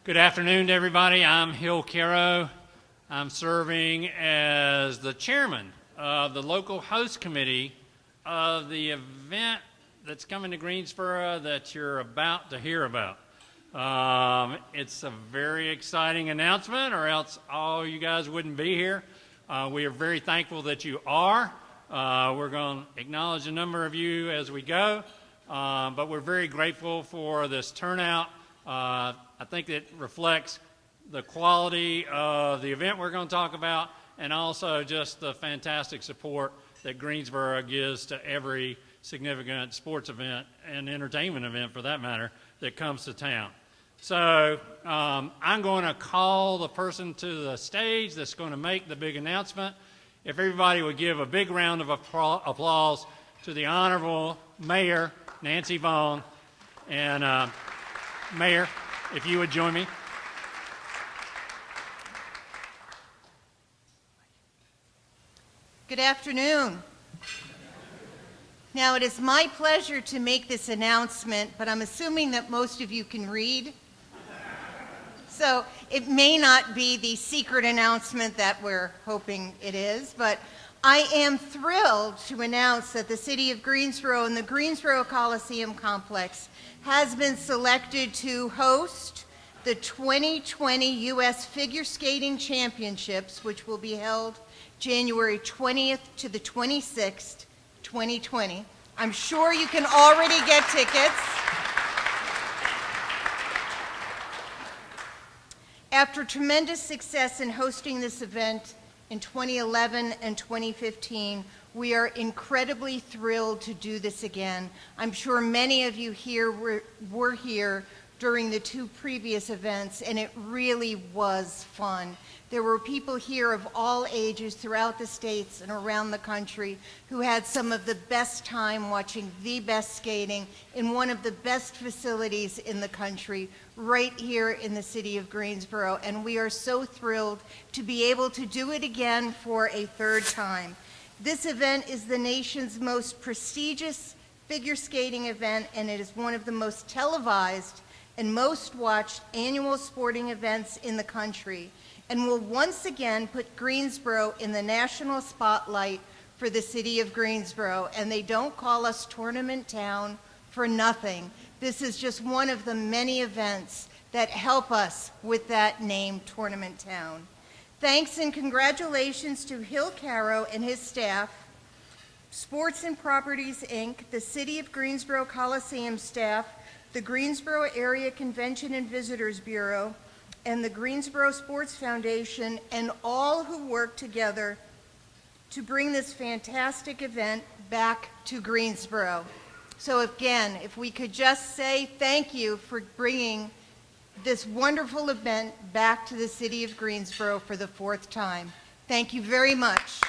Good afternoon to everybody. I'm Hill Caro. I'm serving as the chairman of the local host committee of the event that's coming to Greensboro that you're about to hear about. It's a very exciting announcement, or else all you guys wouldn't be here. We are very thankful that you are. We're going to acknowledge a number of you as we go, but we're very grateful for this turnout. I think it reflects the quality of the event we're going to talk about, and also just the fantastic support that Greensboro gives to every significant sports event and entertainment event, for that matter, that comes to town. So I'm going to call the person to the stage that's going to make the big announcement. If everybody would give a big round of applause to the Honorable Mayor Nancy Vaughn. And Mayor, if you would join me. Good afternoon. Now, it is my pleasure to make this announcement, but I'm assuming that most of you can read. So it may not be the secret announcement that we're hoping it is, but I am thrilled to announce that the City of Greensboro and the Greensboro Coliseum Complex has been selected to host the 2020 U.S. Figure Skating Championships, which will be held January 20th to the 26th, 2020. I'm sure you can already get tickets. After tremendous success in hosting this event in 2011 and 2015, we are incredibly thrilled to do this again. I'm sure many of you here were here during the two previous events, and it really was fun. There were people here of all ages throughout the states and around the country who had some of the best time watching the best skating in one of the best facilities in the country, right here in the city of Greensboro. And we are so thrilled to be able to do it again for a third time. This event is the nation's most prestigious figure skating event, and it is one of the most televised and most watched annual sporting events in the country, and will once again put Greensboro in the national spotlight for the city of Greensboro. And they don't call us Tournament Town for nothing. This is just one of the many events that help us with that name, Tournament Town. Thanks and congratulations to Hill Caro and his staff, Sports and Properties, Inc., the City of Greensboro Coliseum staff, the Greensboro Area Convention and Visitors Bureau, and the Greensboro Sports Foundation, and all who work together to bring this fantastic event back to Greensboro. So again, if we could just say thank you for bringing this wonderful event back to the city of Greensboro for the fourth time. Thank you very much.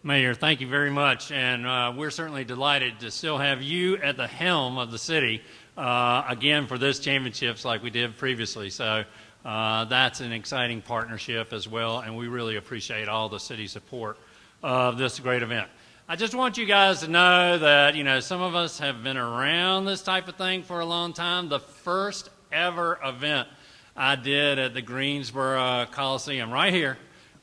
Mayor, thank you very much, and we're certainly delighted to still have you at the helm of the city again for this championships like we did previously. So that's an exciting partnership as well, and we really appreciate all the city support of this great event. I just want you guys to know that, you know, some of us have been around this type of thing for a long time. The first ever event I did at the Greensboro Coliseum right here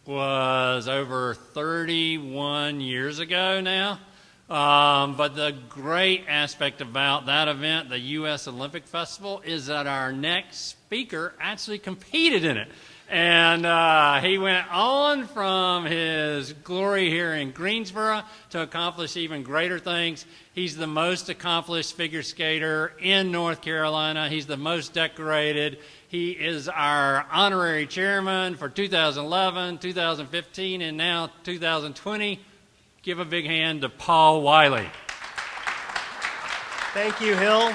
was over 31 years ago now. But the great aspect about that event, the U.S. Olympic Festival, is that our next speaker actually competed in it. And he went on from his glory here in Greensboro to accomplish even greater things. He's the most accomplished figure skater in North Carolina. He's the most decorated. He is our honorary chairman for 2011, 2015, and now 2020. Give a big hand to Paul Wiley. Thank you, Hill.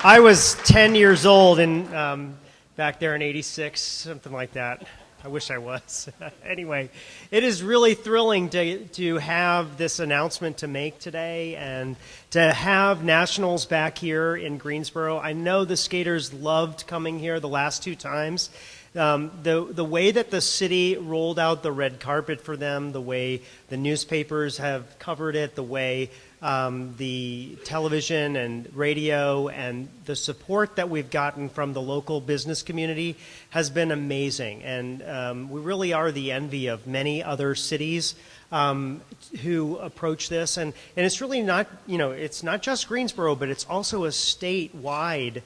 I was 10 years old and back there in '86, something like that. I wish I was. Anyway, it is really thrilling to have this announcement to make today and to have nationals back here in Greensboro. I know the skaters loved coming here the last two times, The way that the city rolled out the red carpet for them, the way the newspapers have covered it, the way the television and radio and the support that we've gotten from the local business community has been amazing. And we really are the envy of many other cities who approach this. And it's really not, it's not just Greensboro, but it's also a statewide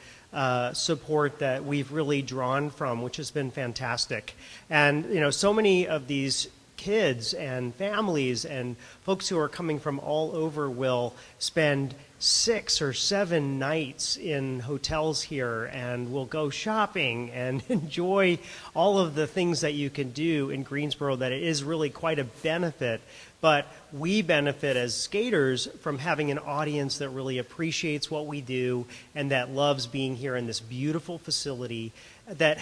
support that we've really drawn from, which has been fantastic. And, so many of these kids and families and folks who are coming from all over will spend 6 or 7 nights in hotels here, and will go shopping and enjoy all of the things that you can do in Greensboro, that it is really quite a benefit. But we benefit as skaters from having an audience that really appreciates what we do and that loves being here in this beautiful facility that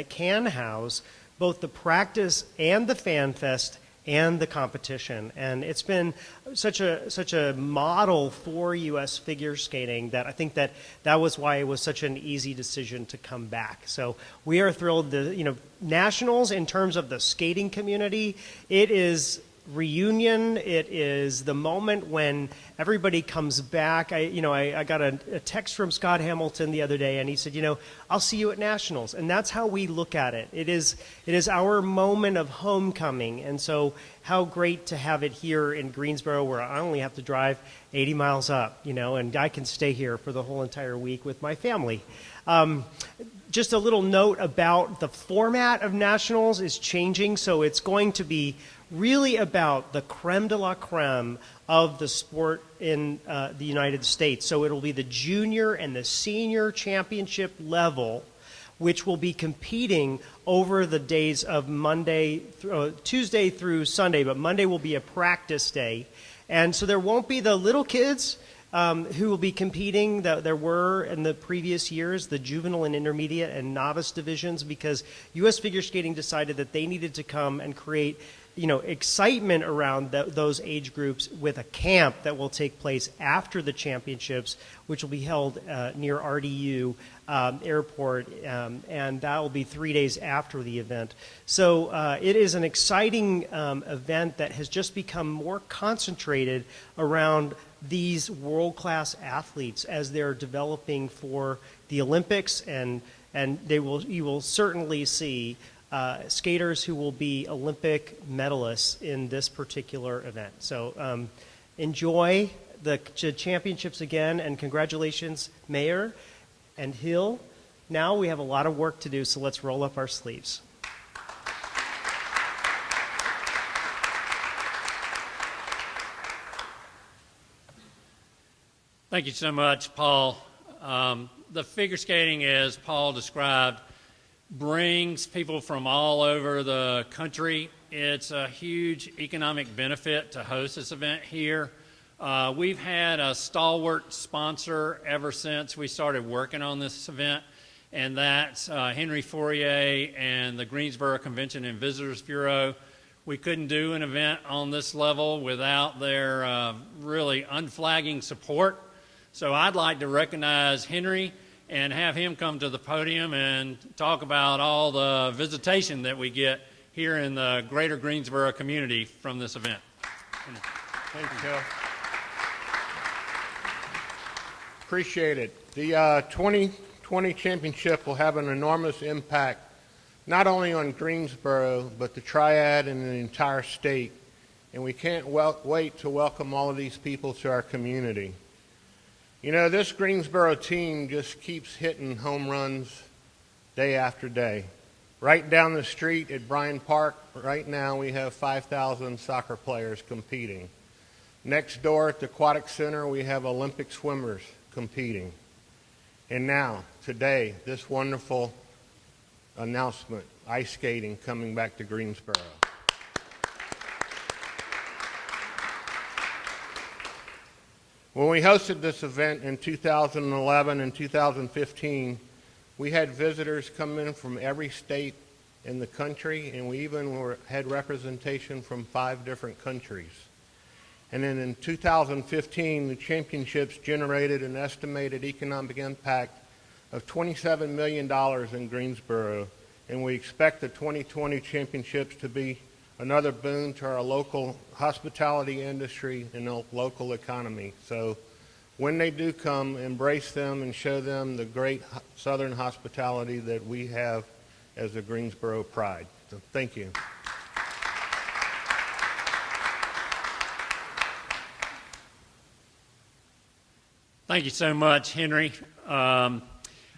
can house both the practice and the Fan Fest and the competition. And it's been such a model for U.S. figure skating that I think that was why it was such an easy decision to come back. So we are thrilled. Nationals, in terms of the skating community, it is reunion. It is the moment when everybody comes back. I got a text from Scott Hamilton the other day, and he said, I'll see you at Nationals. And that's how we look at it. It is our moment of homecoming. And so how great to have it here in Greensboro, where I only have to drive 80 miles up, and I can stay here for the whole entire week with my family. Just a little note about the format of Nationals is changing, so it's going to be really about the creme de la creme of the sport in the United States. So it'll be the junior and the senior championship level, which will be competing over the days of Tuesday through Sunday, but Monday will be a practice day. And so there won't be the little kids who will be competing that there were in the previous years, the juvenile and intermediate and novice divisions, because U.S. Figure Skating decided that they needed to come and create excitement around those age groups with a camp that will take place after the championships, which will be held near RDU Airport, and that will be 3 days after the event. So it is an exciting event that has just become more concentrated around these world-class athletes as they're developing for the Olympics, and you will certainly see skaters who will be Olympic medalists in this particular event. So enjoy the championships again, and congratulations, Mayor and Hill. Now we have a lot of work to do, so let's roll up our sleeves. Thank you so much, Paul. The figure skating, as Paul described, brings people from all over the country. It's a huge economic benefit to host this event here. We've had a stalwart sponsor ever since we started working on this event, and that's Henry Fourier and the Greensboro Convention and Visitors Bureau. We couldn't do an event on this level without their really unflagging support. So I'd like to recognize Henry and have him come to the podium and talk about all the visitation that we get here in the greater Greensboro community from this event. Thank you, Joe. Appreciate it. The 2020 championship will have an enormous impact, not only on Greensboro, but the Triad and the entire state. And we can't wait to welcome all of these people to our community. This Greensboro team just keeps hitting home runs day after day. Right down the street at Bryan Park, right now we have 5,000 soccer players competing. Next door at the Aquatic Center, we have Olympic swimmers competing. And now, today, this wonderful announcement, ice skating coming back to Greensboro. When we hosted this event in 2011 and 2015, we had visitors come in from every state in the country, and we even had representation from 5 different countries. And then in 2015, the championships generated an estimated economic impact of $27 million in Greensboro and we expect the 2020 championships to be another boon to our local hospitality industry and the local economy. So when they do come, embrace them and show them the great Southern hospitality that we have as the Greensboro pride. So thank you. Thank you so much, Henry. I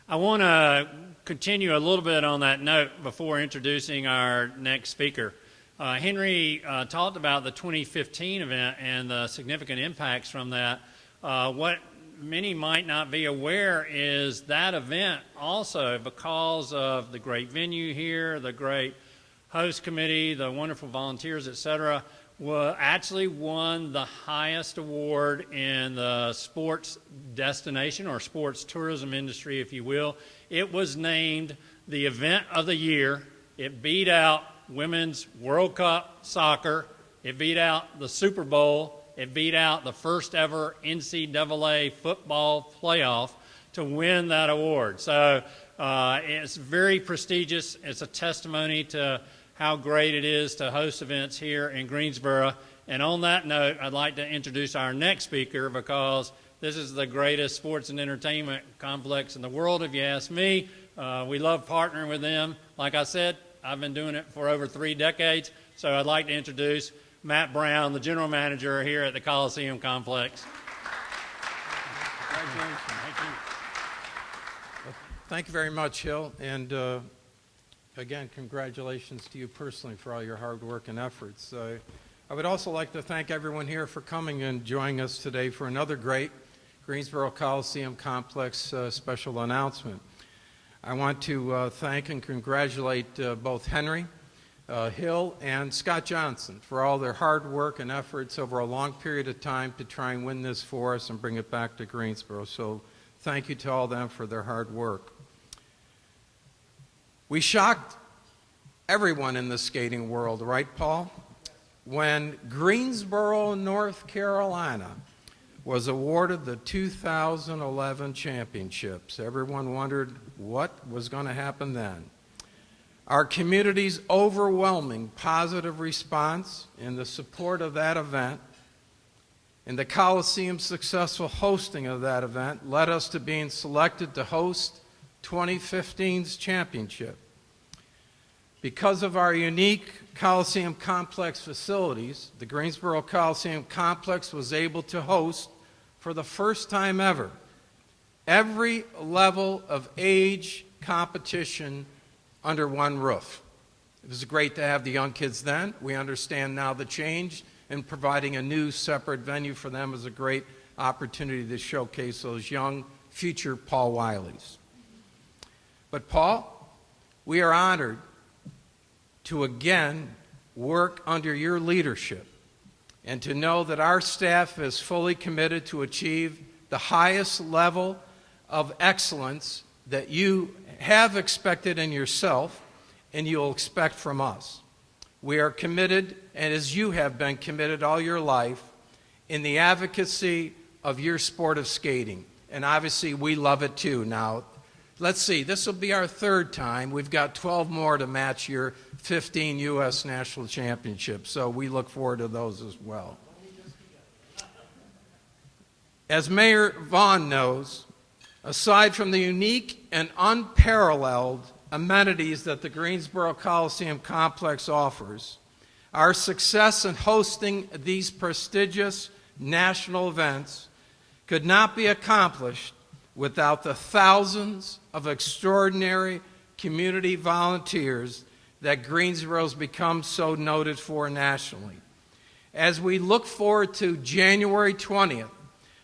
want to continue a little bit on that note before introducing our next speaker. Henry talked about the 2015 event and the significant impacts from that. What many might not be aware is that event also, because of the great venue here, the great host committee, the wonderful volunteers, etc., actually won the highest award in the sports destination or sports tourism industry, if you will. It was named the event of the year. It beat out Women's World Cup soccer. It beat out the Super Bowl. It beat out the first ever NCAA football playoff to win that award. So it's very prestigious. It's a testimony to how great it is to host events here in Greensboro. And on that note, I'd like to introduce our next speaker, because this is the greatest sports and entertainment complex in the world, if you ask me. We love partnering with them. Like I said, I've been doing it for over 3 decades. So I'd like to introduce Matt Brown, the general manager here at the Coliseum Complex. Congratulations. Thank you. Thank you very much, Hill. And again, congratulations to you personally for all your hard work and efforts. I would also like to thank everyone here for coming and joining us today for another great Greensboro Coliseum Complex special announcement. I want to thank and congratulate both Henry Hill and Scott Johnson for all their hard work and efforts over a long period of time to try and win this for us and bring it back to Greensboro. So thank you to all of them for their hard work. We shocked everyone in the skating world, right, Paul? When Greensboro, North Carolina was awarded the 2011 championships. Everyone wondered what was going to happen then. Our community's overwhelming positive response in the support of that event and the Coliseum's successful hosting of that event led us to being selected to host 2015's championship. Because of our unique Coliseum Complex facilities, the Greensboro Coliseum Complex was able to host, for the first time ever, every level of age competition under one roof. It was great to have the young kids then. We understand now the change, and providing a new separate venue for them is a great opportunity to showcase those young future Paul Wileys. But Paul, we are honored to again work under your leadership and to know that our staff is fully committed to achieve the highest level of excellence that you have expected in yourself and you'll expect from us. We are committed, and as you have been committed all your life, in the advocacy of your sport of skating. And obviously we love it too. Now, let's see, this will be our 3rd time. We've got 12 more to match your 15 U.S. National Championships, so we look forward to those as well. As Mayor Vaughn knows, aside from the unique and unparalleled amenities that the Greensboro Coliseum Complex offers, our success in hosting these prestigious national events could not be accomplished without the thousands of extraordinary community volunteers that Greensboro's become so noted for nationally. As we look forward to January 20th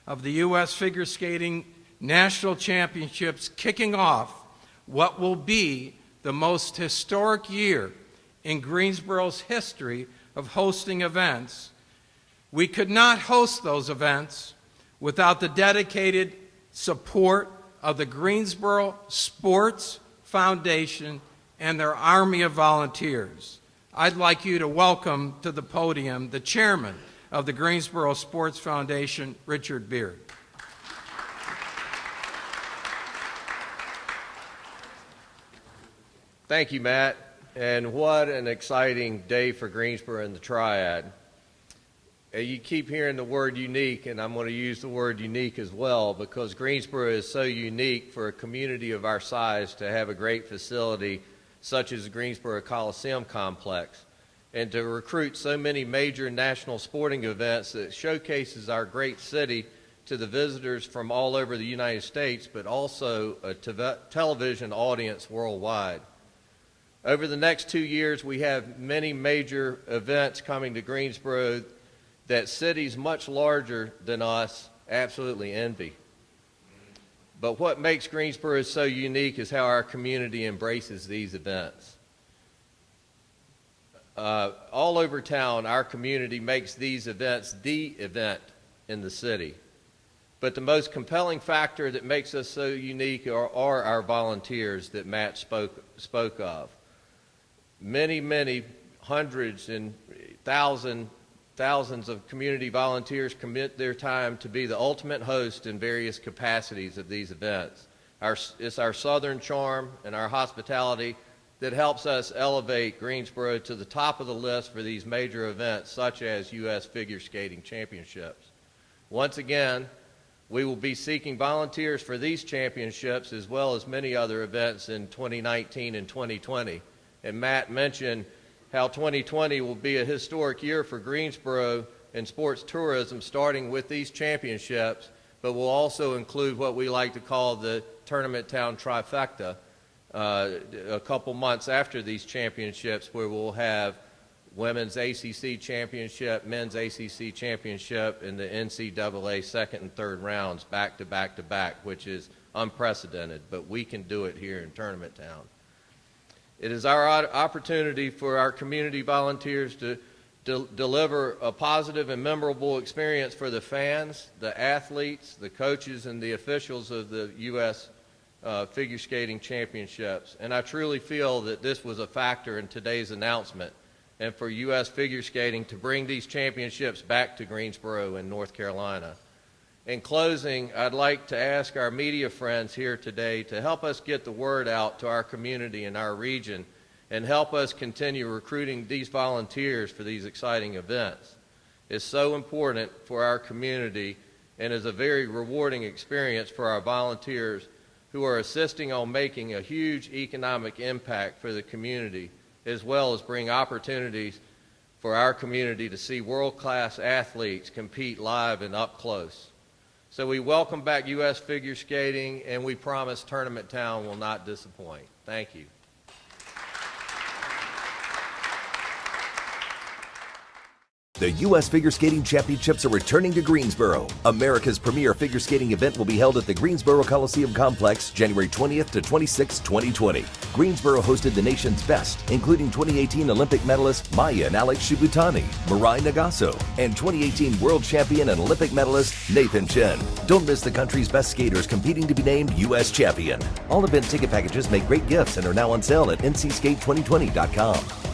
of the U.S. Figure Skating National Championships kicking off what will be the most historic year in Greensboro's history of hosting events, we could not host those events without the dedicated support of the Greensboro Sports Foundation and their army of volunteers. I'd like you to welcome to the podium the chairman of the Greensboro Sports Foundation, Richard Beard. Thank you, Matt. And what an exciting day for Greensboro and the Triad. You keep hearing the word unique, and I'm going to use the word unique as well, because Greensboro is so unique for a community of our size to have a great facility such as the Greensboro Coliseum Complex, and to recruit so many major national sporting events that showcases our great city to the visitors from all over the United States, but also a television audience worldwide. Over the next 2 years, we have many major events coming to Greensboro that cities much larger than us absolutely envy. But what makes Greensboro so unique is how our community embraces these events. All over town, our community makes these events the event in the city. But the most compelling factor that makes us so unique are our volunteers that Matt spoke of. Many hundreds and thousands of community volunteers commit their time to be the ultimate host in various capacities of these events. It's our southern charm and our hospitality that helps us elevate Greensboro to the top of the list for these major events, such as U.S. Figure Skating Championships. Once again, we will be seeking volunteers for these championships as well as many other events in 2019 and 2020. And Matt mentioned how 2020 will be a historic year for Greensboro and sports tourism, starting with these championships, but will also include what we like to call the Tournament Town Trifecta a couple months after these championships, where we'll have women's ACC championship, men's ACC championship, and the NCAA second and third rounds back to back to back, which is unprecedented, but we can do it here in Tournament Town. It is our opportunity for our community volunteers to deliver a positive and memorable experience for the fans, the athletes, the coaches, and the officials of the U.S. Figure Skating Championships. And I truly feel that this was a factor in today's announcement, and for U.S. Figure Skating to bring these championships back to Greensboro in North Carolina. In closing, I'd like to ask our media friends here today to help us get the word out to our community and our region, and help us continue recruiting these volunteers for these exciting events. It's so important for our community and is a very rewarding experience for our volunteers who are assisting on making a huge economic impact for the community, as well as bring opportunities for our community to see world-class athletes compete live and up close. So we welcome back U.S. Figure Skating, and we promise Tournament Town will not disappoint. Thank you. The U.S. Figure Skating Championships are returning to Greensboro. America's premier figure skating event will be held at the Greensboro Coliseum Complex January 20th to 26th, 2020. Greensboro hosted the nation's best, including 2018 Olympic medalist Maya and Alex Shibutani, Mirai Nagaso, and 2018 world champion and Olympic medalist Nathan Chen. Don't miss the country's best skaters competing to be named U.S. champion. All event ticket packages make great gifts and are now on sale at ncskate2020.com.